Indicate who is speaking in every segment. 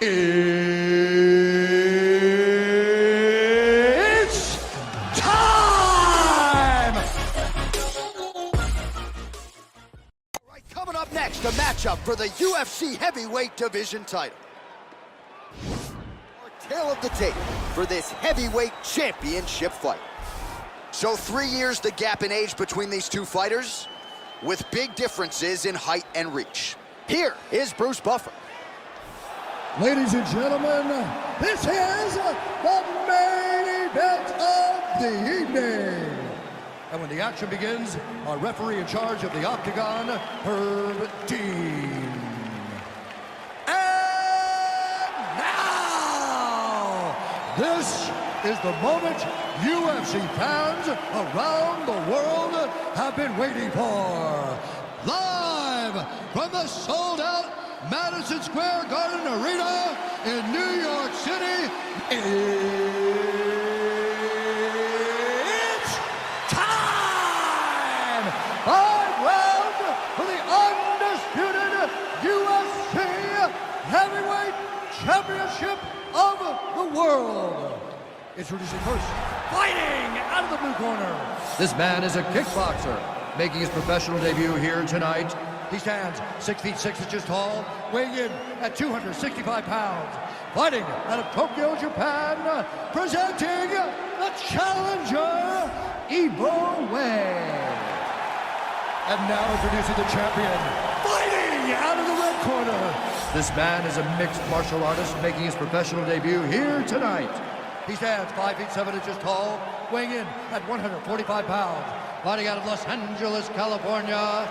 Speaker 1: It's time!
Speaker 2: All right, coming up next, a matchup for the UFC heavyweight division title. Our tale of the tape for this heavyweight championship fight. So 3 years the gap in age between these two fighters, with big differences in height and reach. Here is Bruce Buffer.
Speaker 1: Ladies and gentlemen, this is the main event of the evening. And when the action begins, our referee in charge of the Octagon, Herb Dean. And now, this is the moment UFC fans around the world have been waiting for. Live from the sold-out Madison Square Garden Arena in New York City, it's time! 5 rounds for the undisputed UFC Heavyweight Championship of the world. Introducing first, fighting out of the blue corner. This man is a kickboxer, making his professional debut here tonight. He stands 6 feet 6 inches tall, weighing in at 265 pounds. Fighting out of Tokyo, Japan, presenting the challenger, Ibo Way. And now introducing the champion, fighting out of the red corner. This man is a mixed martial artist, making his professional debut here tonight. He stands 5 feet 7 inches tall, weighing in at 145 pounds. Fighting out of Los Angeles, California.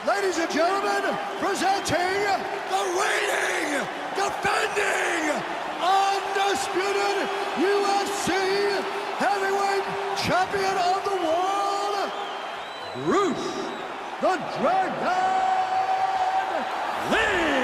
Speaker 1: Ladies and gentlemen, presenting the reigning, defending, undisputed UFC heavyweight champion of the world, Bruce the Dragon Lee.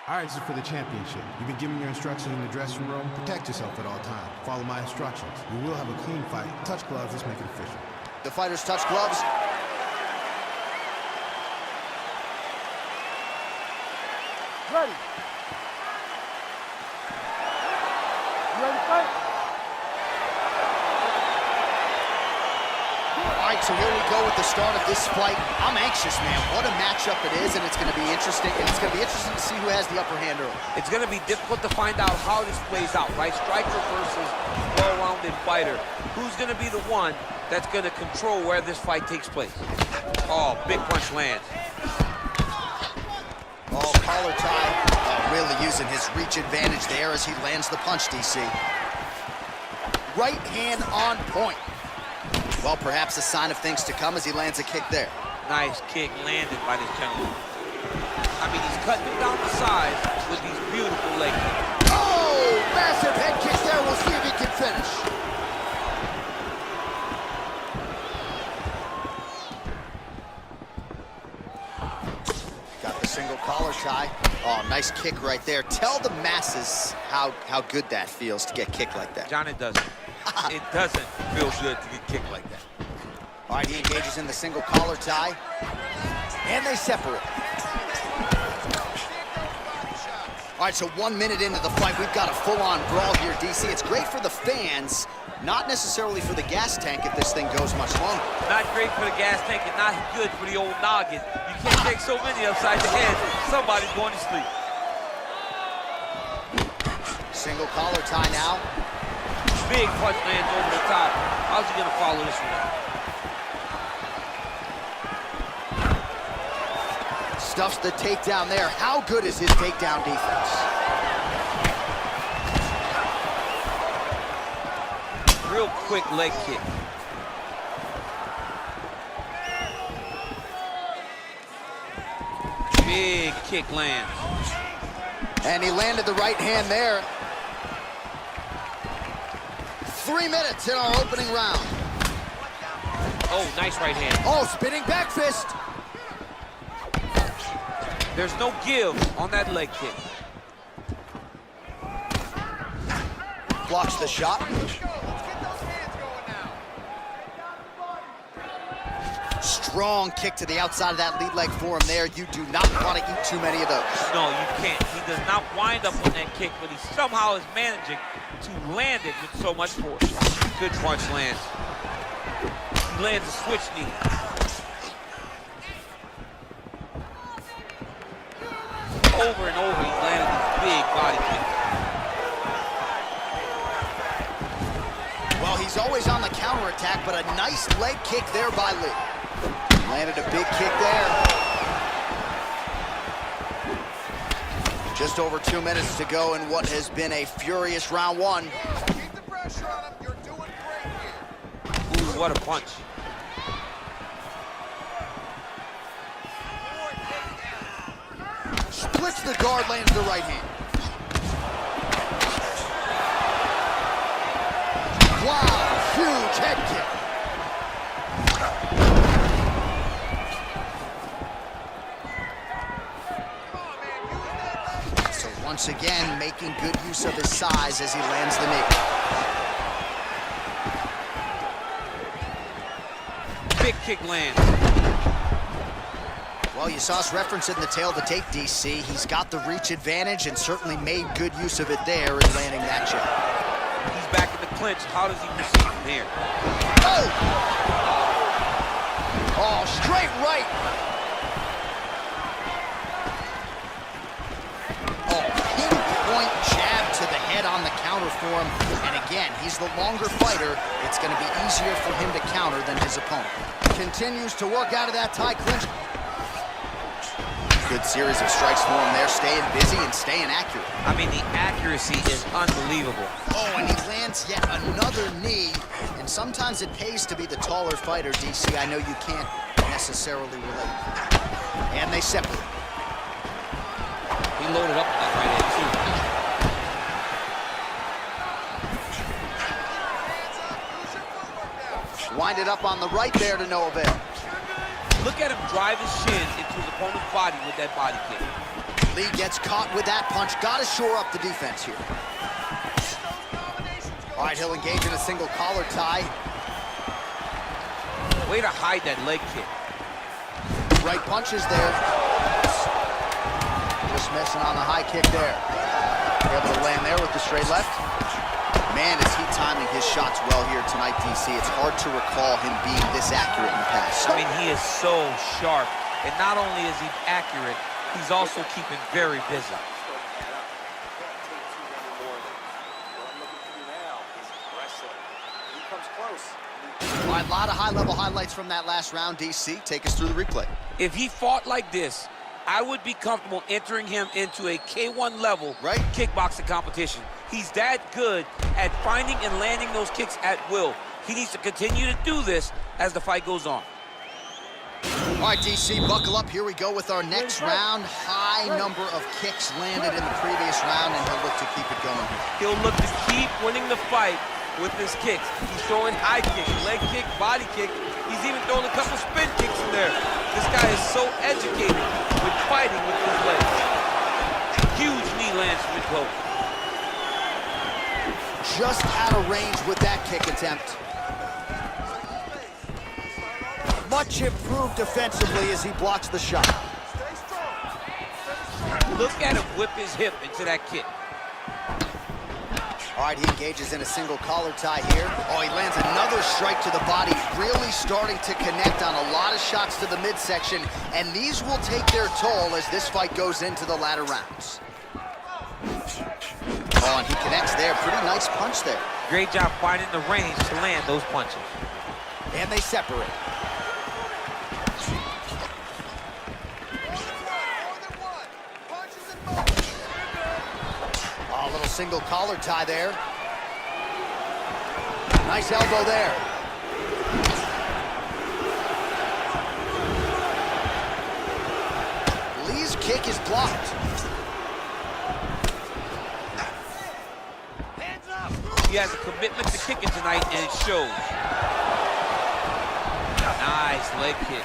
Speaker 3: All right, this is for the championship. You've been giving your instructions in the dressing room. Protect yourself at all times. Follow my instructions. We will have a clean fight. Touch gloves. Let's make it official.
Speaker 2: The fighters touch gloves.
Speaker 4: Ready. You ready to fight?
Speaker 2: All right, so here we go with the start of this fight. I'm anxious, man. What a matchup it is, and it's going to be interesting. And it's going to be interesting to see who has the upper hand early.
Speaker 5: It's going to be difficult to find out how this plays out, right? Striker versus well-rounded fighter. Who's going to be the one that's going to control where this fight takes place? Oh, big punch lands.
Speaker 2: Oh, collar tie. Really using his reach advantage there as he lands the punch, DC. Right hand on point. Well, perhaps a sign of things to come as he lands a kick there.
Speaker 5: Nice kick landed by this gentleman. I mean, he's cutting him down the sides with these beautiful leg kicks.
Speaker 2: Oh, massive head kick there. We'll see if he can finish. Got the single collar tie. Oh, nice kick right there. Tell the masses how good that feels to get kicked like that.
Speaker 5: John, it doesn't. It doesn't feel good to get kicked like that.
Speaker 2: All right, he engages in the single collar tie, and they separate. All right, so 1 minute into the fight, we've got a full-on brawl here, DC. It's great for the fans, not necessarily for the gas tank if this thing goes much longer.
Speaker 5: Not great for the gas tank and not good for the old noggin. You can't take so many upside the head. Somebody's going to sleep.
Speaker 2: Single collar tie now.
Speaker 5: Big punch lands over the top. How's he going to follow this one up?
Speaker 2: Stuffs the takedown there. How good is his takedown defense?
Speaker 5: Real quick leg kick. Big kick lands.
Speaker 2: And he landed the right hand there. 3 minutes in our opening round.
Speaker 5: Oh, nice right hand.
Speaker 2: Oh, spinning back fist.
Speaker 5: There's no give on that leg kick.
Speaker 2: Blocks the shot. Strong kick to the outside of that lead leg for him there. You do not want to eat too many of those.
Speaker 5: No, you can't. He does not wind up on that kick, but he somehow is managing to land it with so much force. Good punch lands. He lands a switch knee. Over and over, he's landed these big body kicks.
Speaker 2: Well, he's always on the counterattack, but a nice leg kick there by Lee. Landed a big kick there. Just over 2 minutes to go in what has been a furious round one.
Speaker 6: Keep the pressure on him. You're doing great here.
Speaker 5: Ooh, what a punch.
Speaker 2: Splits the guard, lands the right hand. Wow, huge head kick. So once again, making good use of his size as he lands the knee.
Speaker 5: Big kick lands.
Speaker 2: Well, you saw us reference it in the tail of the tape, DC. He's got the reach advantage and certainly made good use of it there in landing that jab.
Speaker 5: He's back in the clinch. How does he proceed from here?
Speaker 2: Oh! Oh, straight right. Oh, pinpoint jab to the head on the counter for him. And again, he's the longer fighter. It's going to be easier for him to counter than his opponent. Continues to work out of that tie clinch. Good series of strikes for him there, staying busy and staying accurate.
Speaker 5: I mean, the accuracy is unbelievable.
Speaker 2: Oh, and he lands yet another knee. And sometimes it pays to be the taller fighter, DC. I know you can't necessarily relate. And they separate.
Speaker 5: He loaded up with that right hand, too.
Speaker 2: Wind it up on the right there to no avail.
Speaker 5: Look at him drive his shin into his opponent's body with that body kick.
Speaker 2: Lee gets caught with that punch. Got to shore up the defense here. All right, he'll engage in a single collar tie.
Speaker 5: Way to hide that leg kick.
Speaker 2: Right punches there. Just missing on the high kick there. Able to land there with the straight left. Man, is he timing his shots well here tonight, DC. It's hard to recall him being this accurate in the past.
Speaker 5: I mean, he is so sharp. And not only is he accurate, he's also keeping very busy.
Speaker 2: All right, a lot of high-level highlights from that last round, DC. Take us through the replay.
Speaker 5: If he fought like this, I would be comfortable entering him into a K1 level kickboxing competition. He's that good at finding and landing those kicks at will. He needs to continue to do this as the fight goes on.
Speaker 2: All right, DC, buckle up. Here we go with our next round. High number of kicks landed in the previous round, and he'll look to keep it going here.
Speaker 5: He'll look to keep winning the fight with his kicks. He's throwing high kicks, leg kick, body kick. He's even throwing a couple spin kicks in there. This guy is so educated with fighting with his legs. Huge knee lands from the close.
Speaker 2: Just out of range with that kick attempt. Much improved defensively as he blocks the shot.
Speaker 5: Look at him whip his hip into that kick.
Speaker 2: All right, he engages in a single collar tie here. Oh, he lands another strike to the body, really starting to connect on a lot of shots to the midsection, and these will take their toll as this fight goes into the latter rounds. Oh, and he connects there. Pretty nice punch there.
Speaker 5: Great job finding the range to land those punches.
Speaker 2: And they separate. Oh, a little single collar tie there. Nice elbow there. Lee's kick is blocked.
Speaker 5: He has a commitment to kicking tonight, and it shows. Nice leg kick.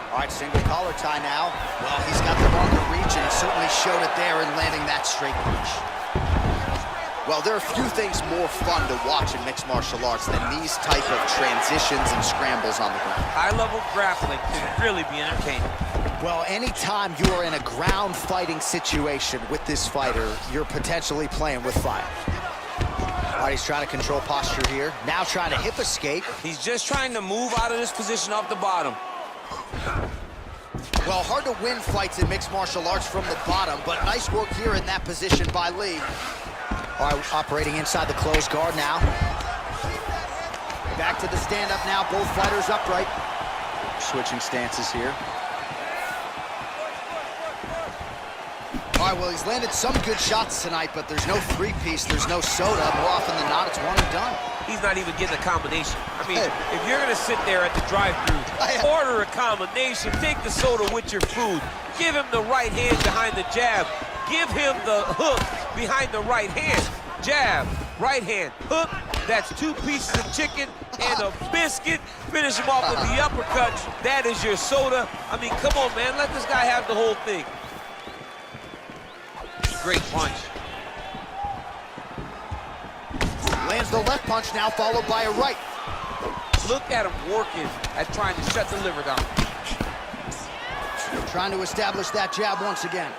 Speaker 2: All right, single collar tie now. Well, he's got the longer reach, and he certainly showed it there in landing that straight punch. Well, there are few things more fun to watch in mixed martial arts than these type of transitions and scrambles on the ground.
Speaker 5: High-level grappling can really be entertaining.
Speaker 2: Well, anytime you are in a ground fighting situation with this fighter, you're potentially playing with fire. All right, he's trying to control posture here. Now trying to hip escape.
Speaker 5: He's just trying to move out of this position off the bottom.
Speaker 2: Well, hard to win fights in mixed martial arts from the bottom, but nice work here in that position by Lee. All right, operating inside the closed guard now. Back to the stand-up now, both fighters upright. Switching stances here. All right, well, he's landed some good shots tonight, but there's no three-piece, there's no soda. More often than not, it's one and done.
Speaker 5: He's not even getting a combination. I mean, if you're gonna sit there at the drive-thru, order a combination, take the soda with your food, give him the right hand behind the jab, give him the hook behind the right hand. Jab, right hand, hook. That's 2 pieces of chicken and a biscuit. Finish him off with the uppercut. That is your soda. I mean, come on, man. Let this guy have the whole thing. Great punch.
Speaker 2: Lands the left punch now, followed by a right.
Speaker 5: Look at him working at trying to shut the liver down.
Speaker 2: Trying to establish that jab once again.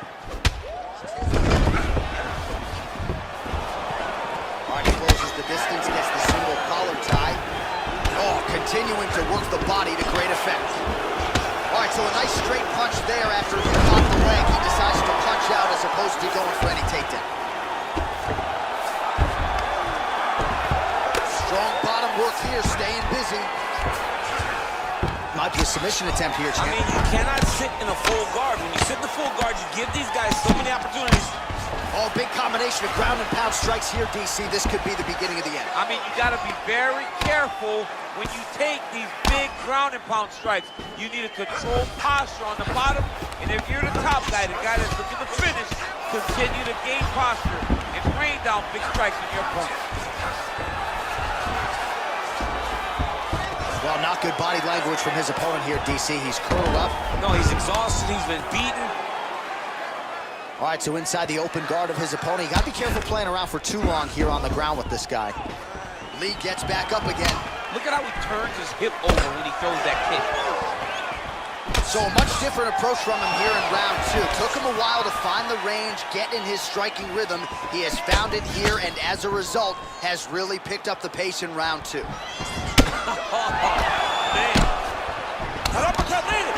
Speaker 2: All right, he closes the distance, gets the single collar tie. Oh, continuing to work the body to great effect. All right, so a nice straight punch there after he caught the leg. He decides to punch out as opposed to going for any takedown. Strong bottom work here, staying busy. Might be a submission attempt here, champ.
Speaker 5: I mean, you cannot sit in a full guard. When you sit in the full guard, you give these guys so many opportunities.
Speaker 2: Oh, big combination of ground and pound strikes here, DC. This could be the beginning of the end.
Speaker 5: I mean, you got to be very careful when you take these big ground and pound strikes. You need a controlled posture on the bottom, and if you're the top guy, the guy that's looking to finish, continue to gain posture and rain down big strikes on your opponent.
Speaker 2: Well, not good body language from his opponent here, DC. He's curled up.
Speaker 5: No, he's exhausted. He's been beaten.
Speaker 2: All right, so inside the open guard of his opponent. You got to be careful playing around for too long here on the ground with this guy. Lee gets back up again.
Speaker 5: Look at how he turns his hip over when he throws that kick.
Speaker 2: So a much different approach from him here in round 2. Took him a while to find the range, get in his striking rhythm. He has found it here, and as a result, has really picked up the pace in round 2.
Speaker 5: Man. An uppercut landed.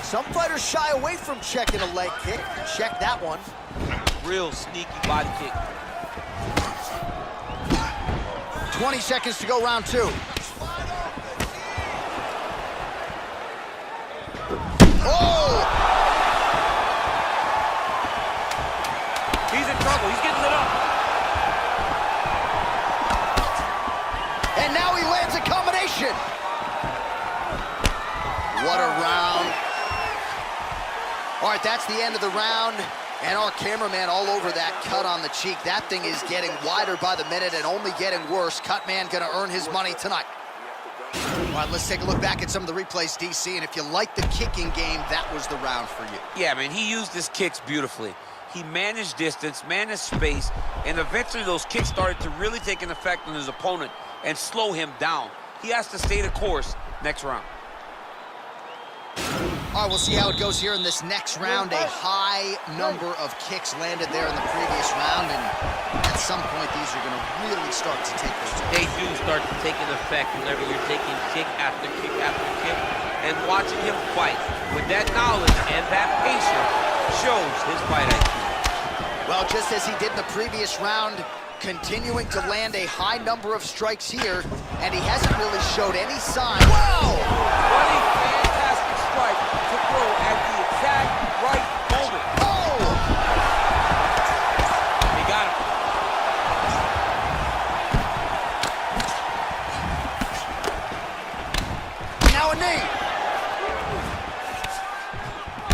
Speaker 2: Some fighters shy away from checking a leg kick. Check that one.
Speaker 5: Real sneaky body kick.
Speaker 2: 20 seconds to go, round 2. Oh!
Speaker 5: He's in trouble. He's getting lit up.
Speaker 2: And now he lands a combination. What a round. All right, that's the end of the round. And our cameraman all over that cut on the cheek. That thing is getting wider by the minute and only getting worse. Cut man gonna earn his money tonight. All right, let's take a look back at some of the replays, DC. And if you like the kicking game, that was the round for you.
Speaker 5: Yeah, man, he used his kicks beautifully. He managed distance, managed space, and eventually those kicks started to really take an effect on his opponent and slow him down. He has to stay the course next round.
Speaker 2: All right, we'll see how it goes here in this next round. A high number of kicks landed there in the previous round, and at some point, these are going to really start to take those.
Speaker 5: They do start to take an effect whenever you're taking kick after kick after kick, and watching him fight with that knowledge and that patience shows his fight IQ.
Speaker 2: Well, just as he did in the previous round, continuing to land a high number of strikes here, and he hasn't really showed any sign. Wow!
Speaker 5: What a fantastic strike to throw at the exact right moment.
Speaker 2: Oh!
Speaker 5: He got him.
Speaker 2: Now a knee.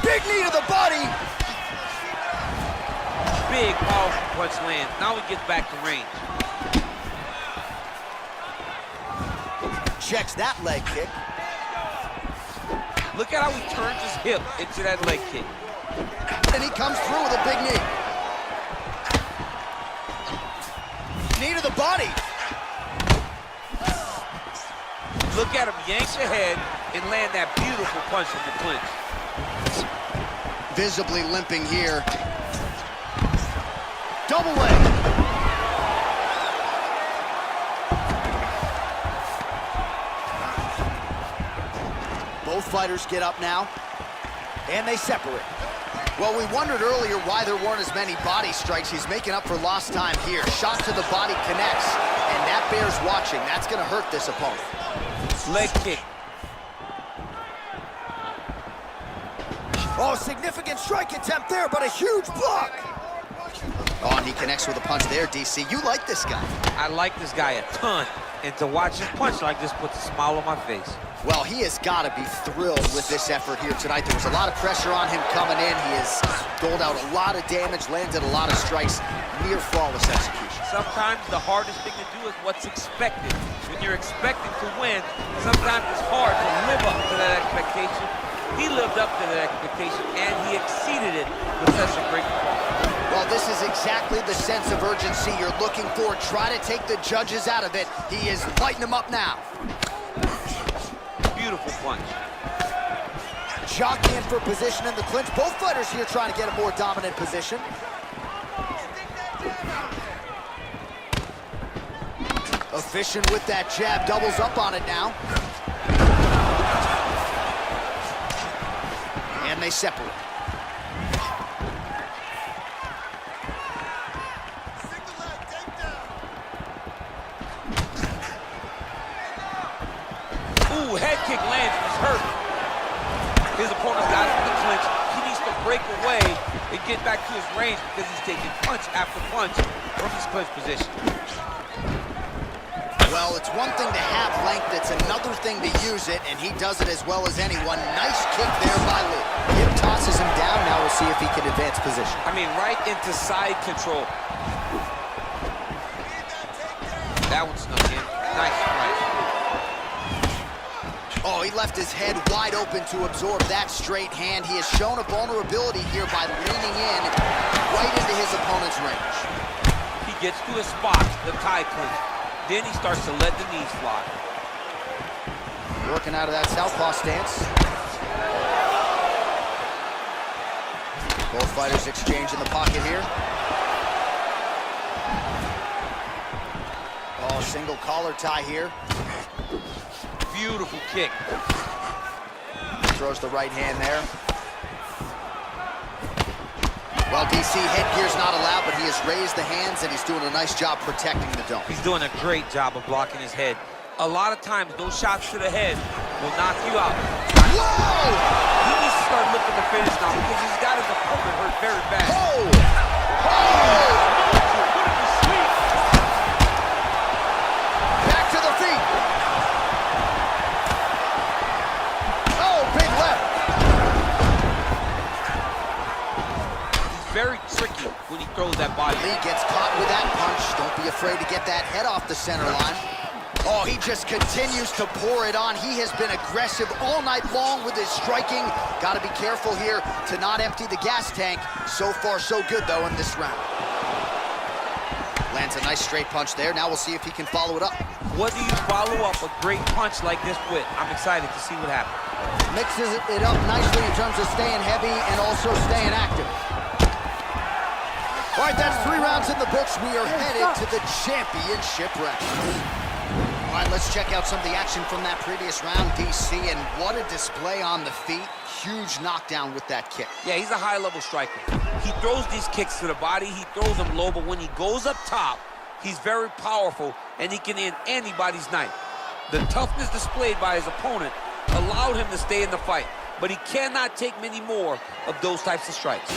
Speaker 2: Big knee to the body.
Speaker 5: Big, powerful punch lands. Now he gets back to range.
Speaker 2: Checks that leg kick.
Speaker 5: Look at how he turns his hip into that leg kick.
Speaker 2: And he comes through with a big knee. Knee to the body.
Speaker 5: Look at him yank your head and land that beautiful punch in the clinch.
Speaker 2: Visibly limping here. Double leg. Both fighters get up now, and they separate. Well, we wondered earlier why there weren't as many body strikes. He's making up for lost time here. Shot to the body connects, and that bears watching. That's going to hurt this opponent.
Speaker 5: Leg kick.
Speaker 2: Oh, significant strike attempt there, but a huge block. Oh, and he connects with a punch there, DC. You like this guy.
Speaker 5: I like this guy a ton, and to watch him punch like this puts a smile on my face.
Speaker 2: Well, he has got to be thrilled with this effort here tonight. There was a lot of pressure on him coming in. He has doled out a lot of damage, landed a lot of strikes, near flawless execution.
Speaker 5: Sometimes the hardest thing to do is what's expected. When you're expecting to win, sometimes it's hard to live up to that expectation. He lived up to that expectation, and he exceeded it with such a great performance.
Speaker 2: Well, this is exactly the sense of urgency you're looking for. Try to take the judges out of it. He is lighting them up now.
Speaker 5: Beautiful punch.
Speaker 2: Jockeying for position in the clinch. Both fighters here trying to get a more dominant position. Efficient with that jab, doubles up on it now. And they separate.
Speaker 5: Ooh, head kick lands, he's hurt. His opponent's got him in the clinch. He needs to break away and get back to his range because he's taking punch after punch from his clinch position.
Speaker 2: Well, it's one thing to have length, it's another thing to use it, and he does it as well as anyone. Nice kick there by Lee. Hip tosses him down. Now we'll see if he can advance position.
Speaker 5: I mean, right into side control. That one snuck in. Nice strike.
Speaker 2: Oh, he left his head wide open to absorb that straight hand. He has shown a vulnerability here by leaning in right into his opponent's range.
Speaker 5: He gets to a spot, the tie clinch. Then he starts to let the knees fly.
Speaker 2: Working out of that southpaw stance. Both fighters exchange in the pocket here. Oh, single collar tie here.
Speaker 5: Beautiful kick.
Speaker 2: Throws the right hand there. Well, DC, headgear's not allowed, but he has raised the hands, and he's doing a nice job protecting the dome.
Speaker 5: He's doing a great job of blocking his head. A lot of times, those shots to the head will knock you out.
Speaker 2: Whoa!
Speaker 5: He needs to start looking to finish now because he's got his opponent hurt very bad.
Speaker 2: Oh! Oh! Back to the feet. Oh, big left.
Speaker 5: Very tricky when he throws that body.
Speaker 2: Lee gets caught with that punch. Don't be afraid to get that head off the center line. Oh, he just continues to pour it on. He has been aggressive all night long with his striking. Got to be careful here to not empty the gas tank. So far, so good, though, in this round. Lands a nice straight punch there. Now we'll see if he can follow it up.
Speaker 5: What do you follow up a great punch like this with? I'm excited to see what happens.
Speaker 2: Mixes it up nicely in terms of staying heavy and also staying active. All right, that's 3 rounds in the books. We are headed to the championship round. All right, let's check out some of the action from that previous round, DC, and what a display on the feet. Huge knockdown with that kick.
Speaker 5: Yeah, he's a high-level striker. He throws these kicks to the body, he throws them low, but when he goes up top, he's very powerful, and he can end anybody's night. The toughness displayed by his opponent allowed him to stay in the fight, but he cannot take many more of those types of strikes.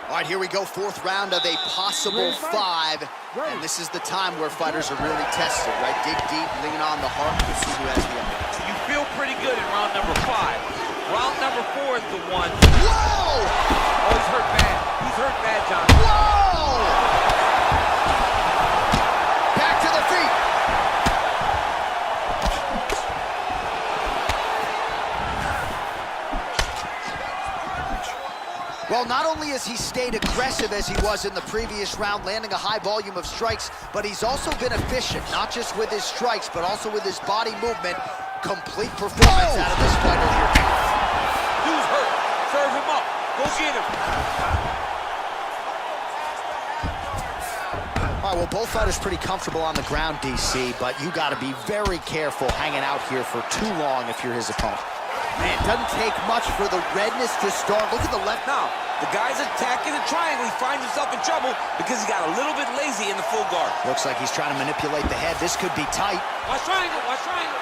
Speaker 2: All right, here we go, 4th round of a possible 5. And this is the time where fighters are really tested, right? Dig deep, lean on the heart, to see who has the upper hand.
Speaker 5: You feel pretty good in round number 5. Round number 4 is the one.
Speaker 2: Whoa!
Speaker 5: Oh, he's hurt bad. He's hurt bad, John.
Speaker 2: Whoa! Back to the feet. Well, not only has he stayed aggressive as he was in the previous round, landing a high volume of strikes, but he's also been efficient, not just with his strikes, but also with his body movement. Complete performance out of this fighter here.
Speaker 5: Dude's hurt. Serve him up. Go get him.
Speaker 2: All right, well, both fighters pretty comfortable on the ground, DC, but you got to be very careful hanging out here for too long if you're his opponent. Man, it doesn't take much for the redness to start. Look at the left.
Speaker 5: Now, the guy's attacking the triangle. He finds himself in trouble because he got a little bit lazy in the full guard.
Speaker 2: Looks like he's trying to manipulate the head. This could be tight.
Speaker 5: Watch triangle, watch triangle.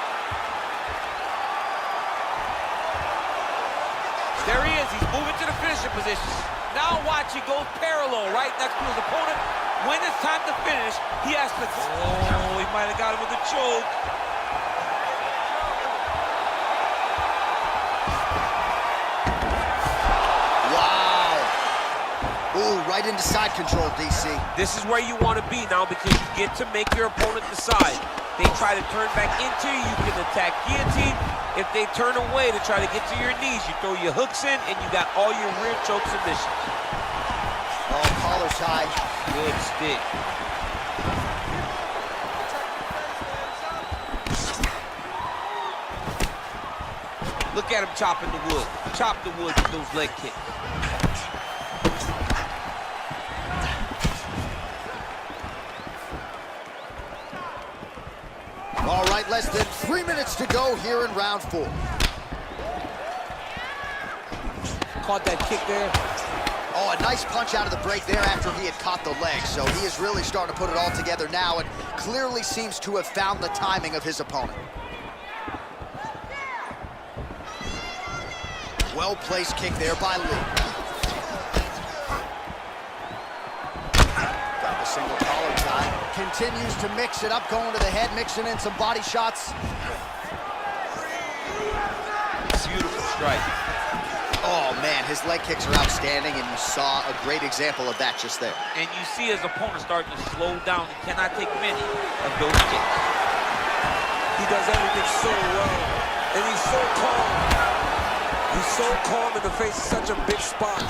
Speaker 5: There he is. He's moving to the finishing position. Now watch, he goes parallel right next to his opponent. When it's time to finish, he has to... Oh, he might have got him with a choke.
Speaker 2: Ooh, right into side control, DC.
Speaker 5: This is where you want to be now because you get to make your opponent decide. They try to turn back into you, you can attack guillotine. If they turn away to try to get to your knees, you throw your hooks in and you got all your rear choke submissions.
Speaker 2: Oh, collar tie.
Speaker 5: Good stick. Look at him chopping the wood. Chop the wood with those leg kicks.
Speaker 2: All right, less than 3 minutes to go here in round 4.
Speaker 5: Caught that kick there.
Speaker 2: Oh, a nice punch out of the break there after he had caught the leg. So he is really starting to put it all together now and clearly seems to have found the timing of his opponent. Well-placed kick there by Lee. Got the single collar tie. Continues to mix it up, going to the head, mixing in some body shots.
Speaker 5: Beautiful strike.
Speaker 2: Oh, man, his leg kicks are outstanding, and you saw a great example of that just there.
Speaker 5: And you see his opponent starting to slow down. He cannot take many of those kicks.
Speaker 7: He does everything so well, and he's so calm. He's so calm in the face of such a big spot.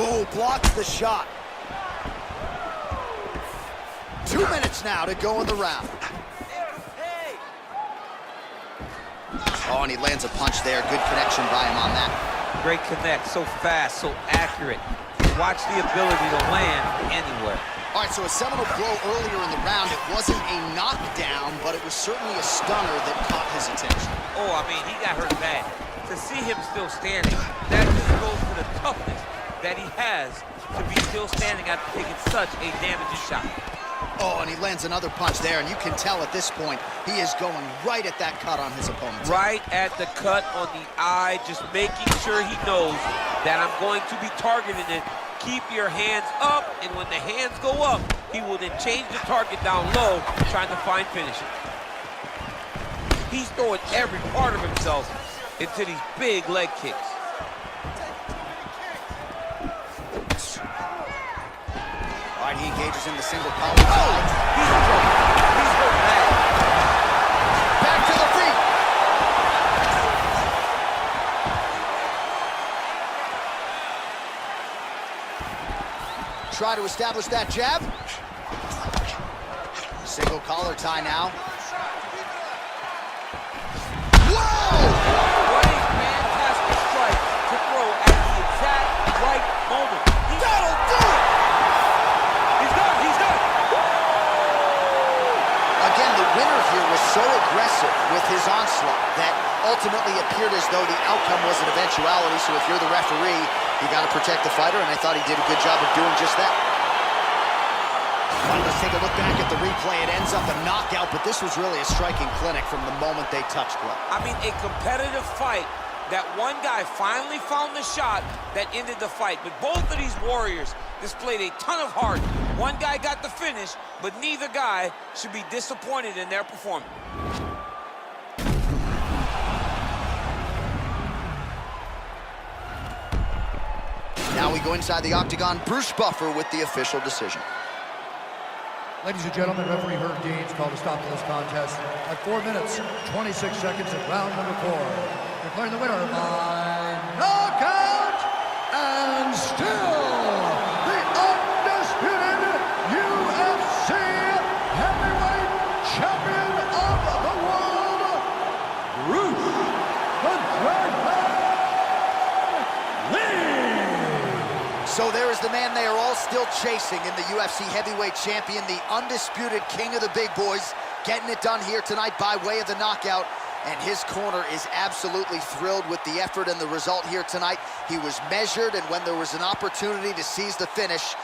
Speaker 2: Ooh, blocks the shot. 2 minutes now to go in the round. Oh, and he lands a punch there. Good connection by him on that.
Speaker 5: Great connect, so fast, so accurate. Watch the ability to land anywhere.
Speaker 2: All right, so a seminal blow earlier in the round. It wasn't a knockdown, but it was certainly a stunner that caught his attention.
Speaker 5: Oh, I mean, he got hurt bad. To see him still standing, that just goes to the toughness that he has to be still standing after taking such a damaging shot.
Speaker 2: Oh, and he lands another punch there, and you can tell at this point he is going right at that cut on his opponent.
Speaker 5: Right at the cut on the eye, just making sure he knows that I'm going to be targeting it. Keep your hands up, and when the hands go up, he will then change the target down low, trying to find finishing. He's throwing every part of himself into these big leg kicks.
Speaker 2: All right, he engages in the single collar. Oh!
Speaker 5: He's in trouble. He's hurt bad.
Speaker 2: Back to the feet. Try to establish that jab. Single collar tie now. Whoa!
Speaker 5: What a fantastic strike to throw at the exact right moment.
Speaker 2: That'll do it!
Speaker 5: He's done, he's done.
Speaker 2: Again, the winner here was so aggressive with his onslaught that ultimately appeared as though the outcome was an eventuality. So if you're the referee, you got to protect the fighter, and I thought he did a good job of doing just that. All right, let's take a look back at the replay. It ends up a knockout, but this was really a striking clinic from the moment they touched glove.
Speaker 5: I mean, a competitive fight that one guy finally found the shot that ended the fight. But both of these warriors displayed a ton of heart. One guy got the finish, but neither guy should be disappointed in their performance.
Speaker 2: Now we go inside the octagon. Bruce Buffer with the official decision.
Speaker 1: Ladies and gentlemen, referee Herb Dean's called a stop to this contest at 4 minutes, 26 seconds of round number 4. Declaring the winner by knockout! still the undisputed UFC heavyweight champion of the world, Bruce the Dragon Lee.
Speaker 2: So there is the man they are all still chasing in the UFC heavyweight champion, the undisputed king of the big boys, getting it done here tonight by way of the knockout. And his corner is absolutely thrilled with the effort and the result here tonight. He was measured, and when there was an opportunity to seize the finish,